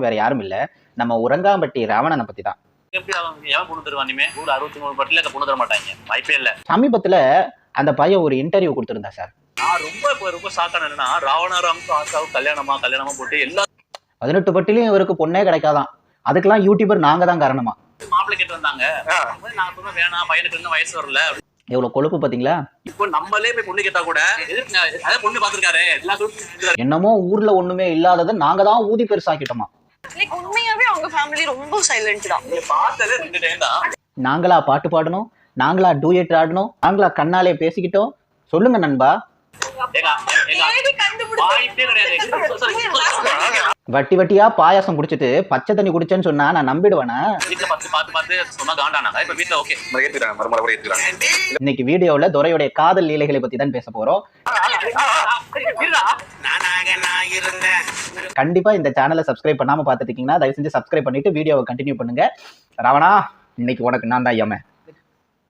வேற யாரும் இல்ல, நம்ம உரங்காம்பட்டி ராவணனை பத்தி தான். எப்படி அவன் எவன் பொண்ணு தருவான்? இனிமே 63 பட்டில பொண்ணு தர மாட்டாங்க, வாய்ப்பே இல்ல. சமீபத்துல அந்த பையன் ஒரு இன்டர்வியூ கொடுத்திருந்தா சார். நான் ரொம்ப ஷாக்கான என்னன்னா, ராவணாராமுக்கும் ஆசாவும் கல்யாணமா போட்டு எல்லா 18 பட்டிலையும் இவருக்கு பொண்ணே கிடைக்காதான். அதுக்கெல்லாம் யூடியூபர் நாங்க தான் காரணமா. மாப்பிள்ளை கேட்டு வந்தாங்க, நான் சொன்ன வேணாம், பையனுக்கு இன்னும் வயசு வரல. எவ்வளவு கொழுப்பு பாத்தீங்களா? இப்போ நம்மளே போய் பொண்ணு கேட்டா கூட அதே பொண்ணு பாத்துருக்காரு எல்லா என்னமோ ஊர்ல ஒண்ணுமே இல்லாததை நாங்க தான் ஊதி பெருசாக்கிட்டோமா. உண்மையாவே அவங்க ஃபேமிலி ரொம்ப சைலண்ட் தான். பார்த்ததே 2 டைம் தான். நாங்களா பாட்டு பாடணும், நாங்களா டூயட் ஆடணும், நாங்களா கண்ணாலே பேசிக்கிட்டோம். சொல்லுங்க நண்பா. வட்டி வட்டியா பாயாசம் குடிச்சிட்டு பச்சை தண்ணி குடிச்சேன்னு சொன்னா நான் நம்பிடுவேனா? இன்னைக்கு வீடியோல துரையுடைய காதல் லீலைகளை பத்தி தான் பேச போறோம். கண்டிப்பா இந்த சேனலை சப்ஸ்கிரைப் பண்ணாம பாத்துட்டு இருக்கீங்கன்னா தயவு செஞ்சு சப்ஸ்கிரைப் பண்ணிட்டு வீடியோவை கண்டினியூ பண்ணுங்க. ராவணா, இன்னைக்கு உனக்கு நான் தான் யமன்.